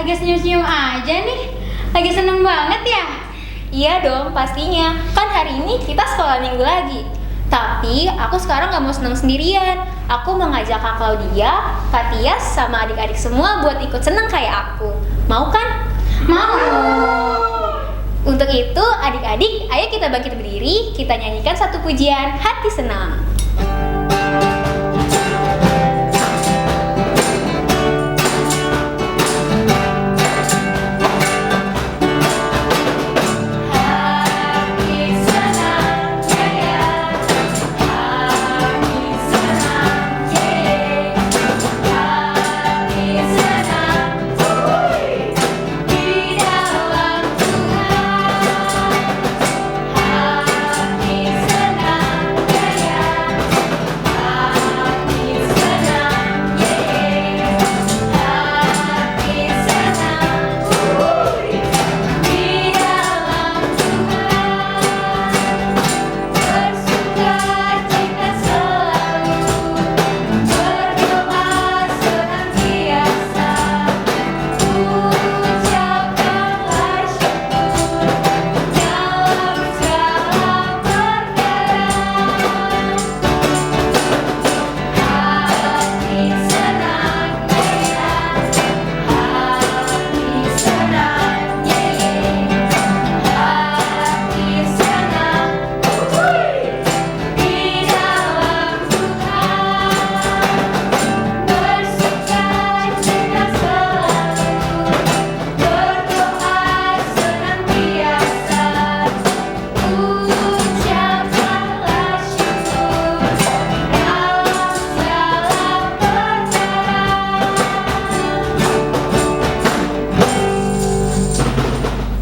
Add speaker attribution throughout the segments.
Speaker 1: lagi senyum-senyum aja nih. Lagi seneng banget ya?
Speaker 2: Iya dong, pastinya. Kan hari ini kita sekolah minggu lagi. Tapi aku sekarang gak mau seneng sendirian. Aku mau ngajak Kak Claudia, Kak Tias, sama adik-adik semua buat ikut seneng kayak aku. Mau kan?
Speaker 1: Mau.
Speaker 2: Untuk itu, adik-adik, ayo kita bangkit berdiri, kita nyanyikan satu pujian Hati Senang.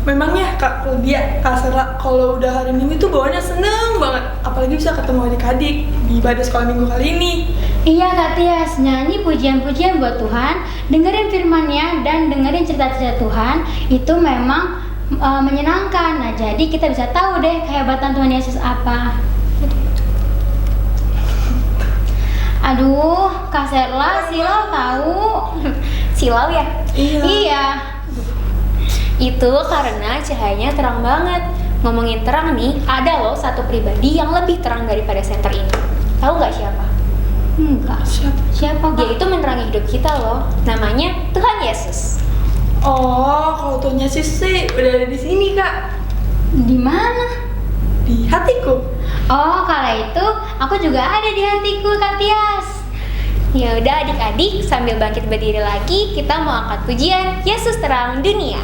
Speaker 3: Memangnya Kak Claudia, Kak Serla, kalau udah hari Minggu tuh bawaannya seneng banget. Apalagi bisa ketemu adik-adik di ibadah sekolah minggu kali ini.
Speaker 1: Iya Kak Tias, nyanyi pujian-pujian buat Tuhan, dengerin firman-Nya dan dengerin cerita-cerita Tuhan, itu memang menyenangkan. Nah, jadi kita bisa tahu deh kehebatan Tuhan Yesus apa. Aduh, Kak Serla, Silau tahu.
Speaker 2: Silau ya?
Speaker 1: Iya.
Speaker 2: Itu karena cahayanya terang banget. Ngomongin terang nih, ada loh satu pribadi yang lebih terang daripada senter ini. Tahu nggak siapa?
Speaker 1: Enggak. Siapa
Speaker 2: Dia
Speaker 1: Kak?
Speaker 2: itu menerangi hidup kita loh. Namanya Tuhan Yesus.
Speaker 3: Oh, kalau Tuhan Yesus sih udah ada di sini Kak,
Speaker 1: Di mana?
Speaker 3: di hatiku.
Speaker 1: Oh, kala itu aku juga ada di hatiku, Kak Tias.
Speaker 2: Ya udah adik-adik, sambil bangkit berdiri lagi, kita mau angkat pujian Yesus Terang Dunia.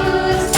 Speaker 1: Yesus,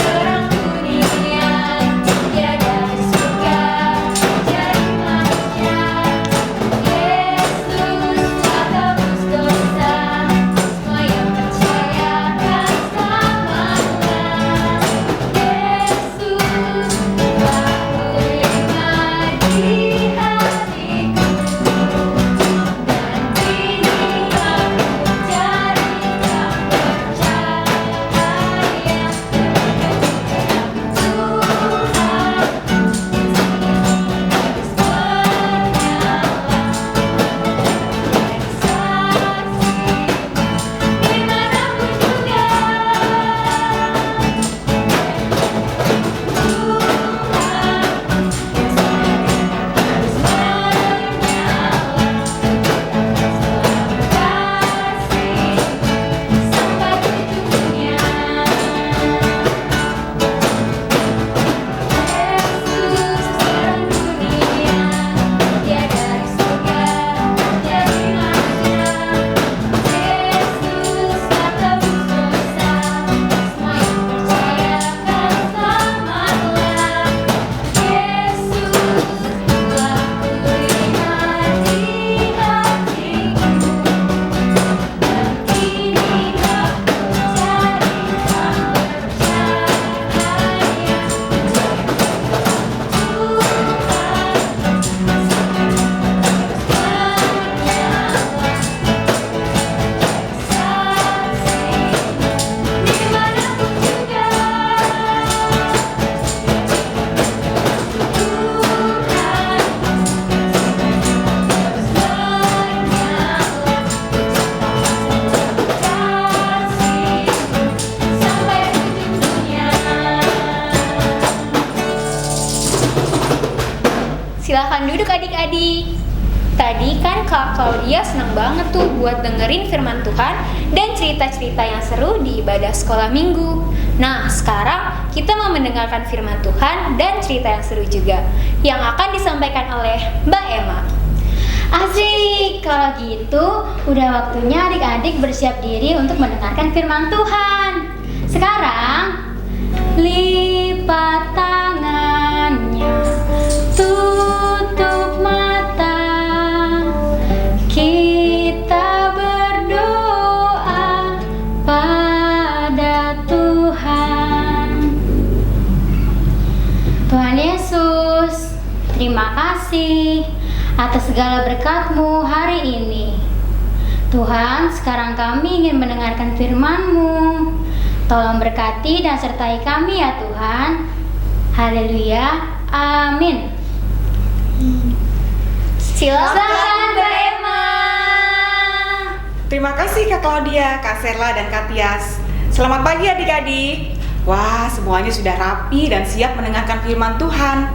Speaker 2: duduk adik-adik. Tadi kan Kak Claudia senang banget tuh buat dengerin firman Tuhan dan cerita-cerita yang seru di ibadah sekolah minggu. Nah, sekarang kita mau mendengarkan firman Tuhan dan cerita yang seru juga yang akan disampaikan oleh Mbak Emma.
Speaker 1: Asik, kalau gitu udah waktunya adik-adik bersiap diri untuk mendengarkan firman Tuhan. Sekarang, lipat tangannya, tutup mata, kita berdoa pada Tuhan. Tuhan Yesus, terima kasih atas segala berkat-Mu hari ini. Tuhan, sekarang kami ingin mendengarkan firman-Mu. Tolong berkati dan sertai kami ya Tuhan. Haleluya, amin.
Speaker 2: Silakan Mbak Emma.
Speaker 4: Terima kasih Kak Claudia, Kak Serla, dan Kak Tias. Selamat pagi adik-adik. Wah, semuanya sudah rapi dan siap mendengarkan firman Tuhan.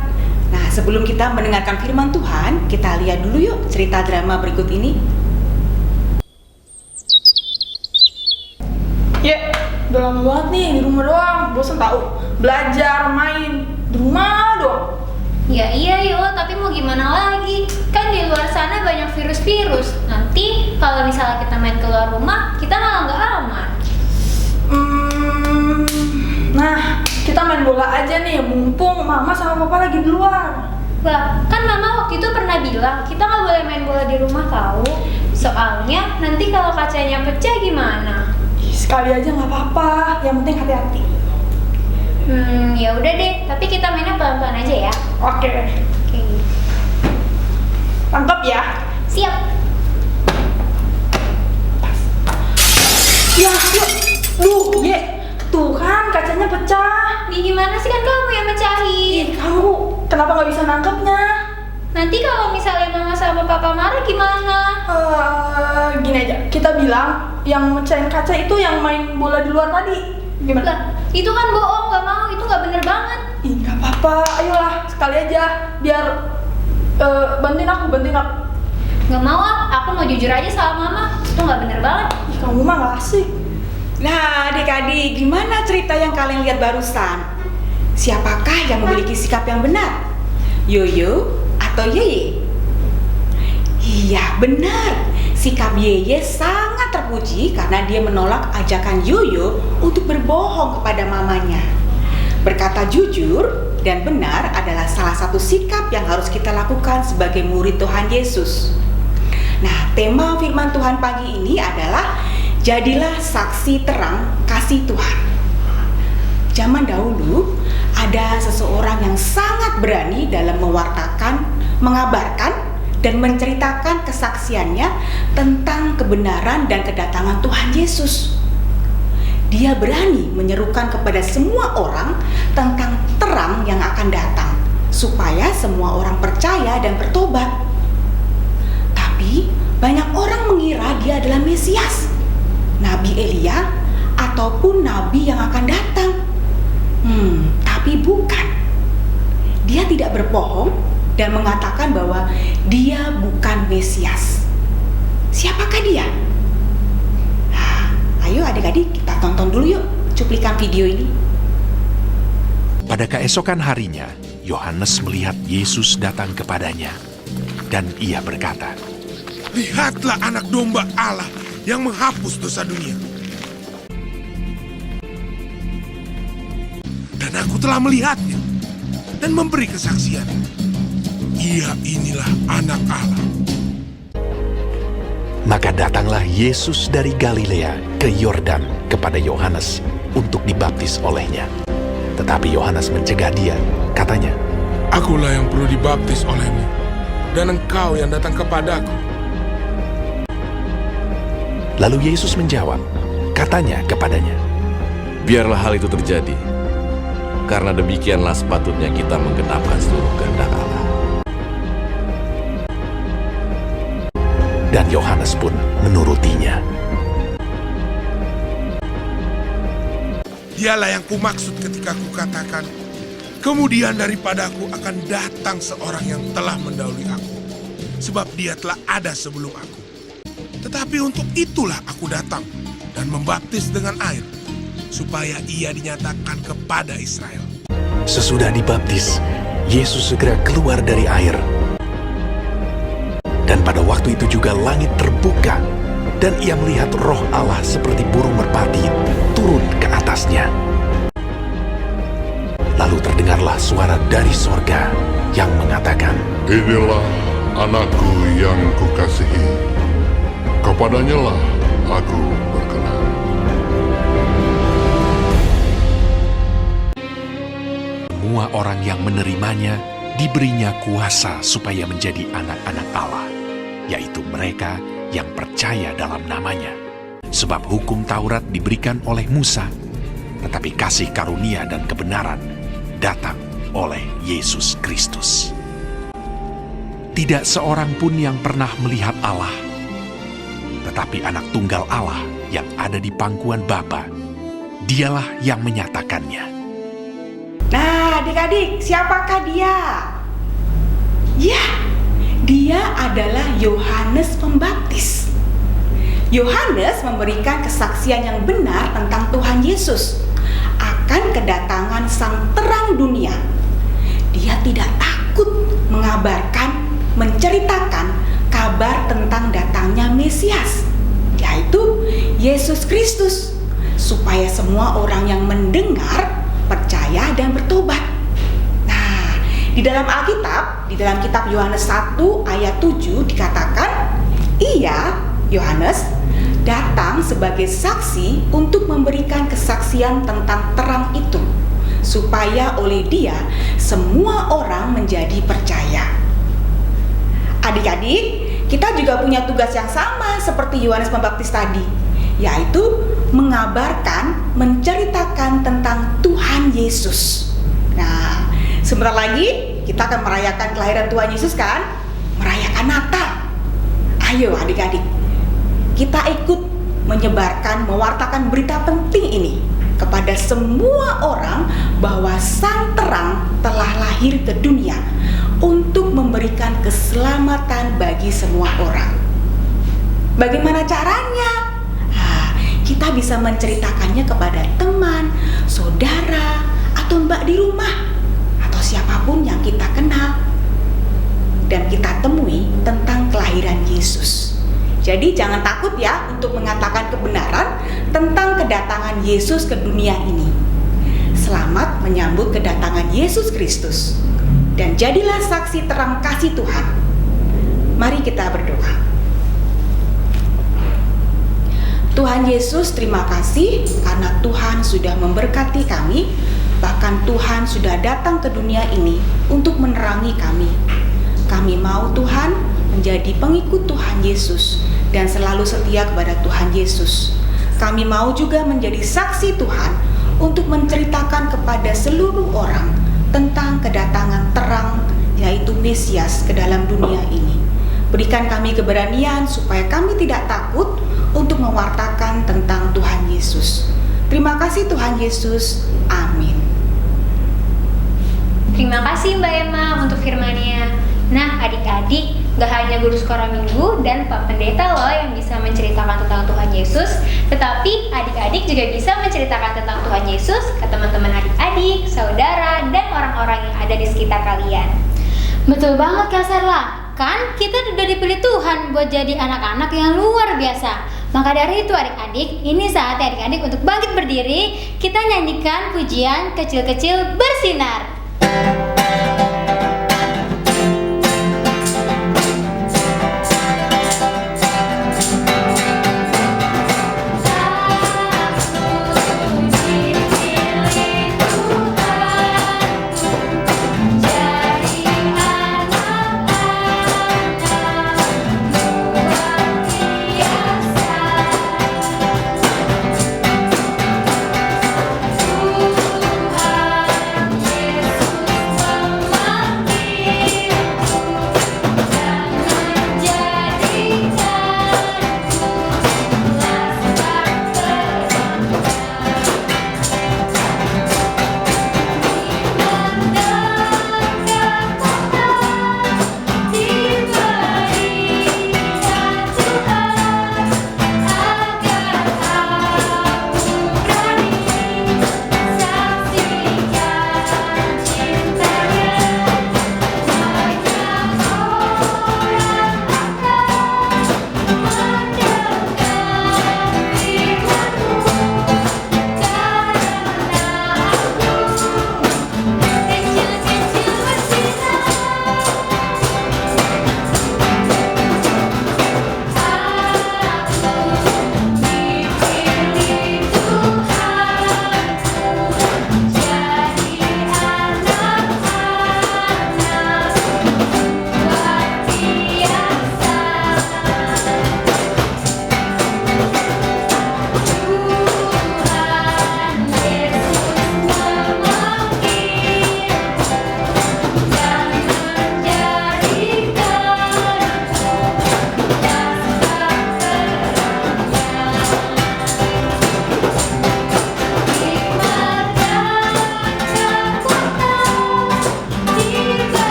Speaker 4: Nah, sebelum kita mendengarkan firman Tuhan, kita lihat dulu yuk cerita drama berikut ini.
Speaker 3: Ya, udah lama banget nih di rumah doang. Bosan tahu. Belajar, main di rumah doang.
Speaker 2: Ya iya yo, tapi mau gimana lagi? Kan di luar sana banyak virus-virus. Nanti kalau misalnya kita main keluar rumah, kita malah nggak aman.
Speaker 3: Nah, kita main bola aja nih, mumpung mama sama papa lagi di luar.
Speaker 2: Lah, kan mama waktu itu pernah bilang kita nggak boleh main bola di rumah tahu. Soalnya nanti kalau kacanya pecah gimana?
Speaker 3: Sekali aja nggak apa-apa, yang penting hati-hati.
Speaker 2: Ya udah deh, tapi kita mainnya pelan-pelan aja ya.
Speaker 3: Oke.
Speaker 2: Oke.
Speaker 3: Tangkap ya.
Speaker 2: Siap.
Speaker 3: Ya, yuk. Ye. Tuh kan kacanya pecah.
Speaker 2: Nih gimana sih, kan kamu yang mecahin?
Speaker 3: Kamu kenapa nggak bisa nangkepnya?
Speaker 2: Nanti kalau misalnya mama sama papa marah gimana?
Speaker 3: Gini aja, kita bilang yang mecahin kaca itu yang main bola di luar tadi. Gimana?
Speaker 2: Lah, itu kan bohong, nggak mau, itu nggak bener banget.
Speaker 3: Ih, nggak apa-apa, ayolah sekali aja biar bantuin aku.
Speaker 2: Nggak mau ah, aku mau jujur aja sama mama, itu nggak bener banget.
Speaker 3: Ih, kamu mah nggak asik.
Speaker 4: Nah, adik-adik, gimana cerita yang kalian lihat barusan? Siapakah yang memiliki sikap yang benar? Yoyo atau Yeye? Iya, benar. Sikap Yeye sangat terpuji karena dia menolak ajakan Yoyo untuk berbohong kepada mamanya. Berkata jujur dan benar adalah salah satu sikap yang harus kita lakukan sebagai murid Tuhan Yesus. Nah, tema firman Tuhan pagi ini adalah jadilah saksi terang kasih Tuhan. Zaman dahulu ada seseorang yang sangat berani dalam mewartakan, mengabarkan, dan menceritakan kesaksiannya tentang kebenaran dan kedatangan Tuhan Yesus. Dia berani menyerukan kepada semua orang tentang terang yang akan datang, supaya semua orang percaya dan bertobat. Tapi banyak orang mengira dia adalah Mesias, Nabi Elia, ataupun Nabi yang akan datang. Tapi bukan. Dia tidak berbohong dan mengatakan bahwa dia bukan Mesias. Siapakah dia? Ayo adik-adik, kita tonton dulu yuk cuplikan video ini.
Speaker 5: Pada keesokan harinya, Yohanes melihat Yesus datang kepadanya, dan ia berkata,
Speaker 6: "Lihatlah anak domba Allah yang menghapus dosa dunia. Dan aku telah melihatnya dan memberi kesaksian. Ia inilah anak Allah."
Speaker 5: Maka datanglah Yesus dari Galilea ke Yordan kepada Yohanes untuk dibaptis olehnya. Tetapi Yohanes mencegah dia, katanya,
Speaker 6: "Akulah yang perlu dibaptis olehmu, dan engkau yang datang kepadaku."
Speaker 5: Lalu Yesus menjawab, katanya kepadanya,
Speaker 7: Biarlah hal itu terjadi, karena demikianlah sepatutnya kita menggenapkan seluruh kehendak Allah.
Speaker 5: dan Yohanes pun menurutinya.
Speaker 6: Dialah yang kumaksud ketika kukatakan, Kemudian daripadaku akan datang seorang yang telah mendahului aku, sebab dia telah ada sebelum aku. Tetapi untuk itulah aku datang dan membaptis dengan air, supaya ia dinyatakan kepada Israel.
Speaker 5: Sesudah dibaptis, Yesus segera keluar dari air. Dan pada waktu itu juga langit terbuka, dan ia melihat Roh Allah seperti burung merpati turun ke atasnya. Lalu terdengarlah suara dari sorga yang mengatakan,
Speaker 8: Inilah anakku yang kukasihi, kepadanya lah aku berkenan.
Speaker 5: semua orang yang menerimanya diberinya kuasa supaya menjadi anak-anak Allah, yaitu mereka yang percaya dalam namanya. Sebab hukum Taurat diberikan oleh Musa, tetapi kasih karunia dan kebenaran datang oleh Yesus Kristus. Tidak seorang pun yang pernah melihat Allah, tetapi anak tunggal Allah yang ada di pangkuan Bapa, dialah yang menyatakannya.
Speaker 4: Nah, adik-adik, siapakah dia? Ya, dia adalah Yohanes Pembaptis. Yohanes memberikan kesaksian yang benar tentang Tuhan Yesus akan kedatangan Sang Terang dunia. Dia tidak takut mengabarkan, menceritakan kabar tentang datangnya Mesias, yaitu Yesus Kristus, supaya semua orang yang mendengar percaya dan bertobat. Nah, di dalam Alkitab, di dalam kitab Yohanes 1 ayat 7 dikatakan, ia, Yohanes, datang sebagai saksi untuk memberikan kesaksian tentang terang itu, supaya oleh dia semua orang menjadi percaya. Adik-adik, kita juga punya tugas yang sama seperti Yohanes Pembaptis tadi, yaitu mengabarkan, menceritakan tentang Tuhan Yesus. Nah, sebentar lagi kita akan merayakan kelahiran Tuhan Yesus kan? Merayakan Natal. Ayo adik-adik, kita ikut menyebarkan, mewartakan berita penting ini kepada semua orang bahwa Sang Terang telah lahir ke dunia untuk memberikan keselamatan bagi semua orang. Bagaimana caranya? Kita bisa menceritakannya kepada teman, saudara, atau mbak di rumah, atau siapapun yang kita kenal dan kita temui tentang kelahiran Yesus. Jadi jangan takut ya untuk mengatakan kebenaran tentang kedatangan Yesus ke dunia ini. Selamat menyambut kedatangan Yesus Kristus, dan jadilah saksi terang kasih Tuhan. Mari kita berdoa. Tuhan Yesus, terima kasih karena Tuhan sudah memberkati kami. Bahkan Tuhan sudah datang ke dunia ini untuk menerangi kami. Kami mau Tuhan menjadi pengikut Tuhan Yesus dan selalu setia kepada Tuhan Yesus. Kami mau juga menjadi saksi Tuhan untuk menceritakan kepada seluruh orang tentang kedatangan terang, yaitu Mesias, ke dalam dunia ini. Berikan kami keberanian supaya kami tidak takut untuk mewartakan tentang Tuhan Yesus. Terima kasih Tuhan Yesus. Amin.
Speaker 2: Terima kasih Mbak Emma untuk firman-Nya. Nah adik-adik, gak hanya guru sekolah minggu dan Pak Pendeta loh yang bisa menceritakan tentang Tuhan Yesus, tetapi adik-adik juga bisa menceritakan tentang Tuhan Yesus ke teman-teman adik-adik, saudara, dan orang-orang yang ada di sekitar kalian.
Speaker 1: Betul banget Kak Sarla, kan kita sudah dipilih Tuhan buat jadi anak-anak yang luar biasa. Maka dari itu adik-adik, ini saatnya adik-adik untuk bangkit berdiri. Kita nyanyikan pujian Kecil-Kecil Bersinar.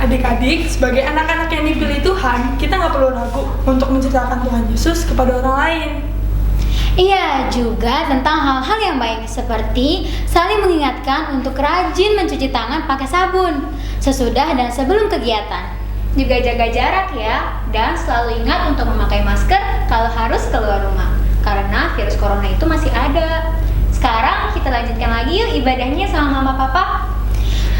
Speaker 3: Adik-adik, sebagai anak-anak yang dipilih Tuhan, kita nggak perlu ragu untuk menceritakan Tuhan Yesus kepada orang lain.
Speaker 1: Iya, juga tentang hal-hal yang baik seperti saling mengingatkan untuk rajin mencuci tangan pakai sabun sesudah dan sebelum kegiatan.
Speaker 2: Juga jaga jarak ya, dan selalu ingat untuk memakai masker kalau harus keluar rumah, karena virus corona itu masih ada. Sekarang kita lanjutkan lagi yuk ibadahnya sama mama papa.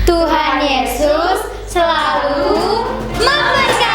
Speaker 1: Tuhan Yesus selalu memberkati.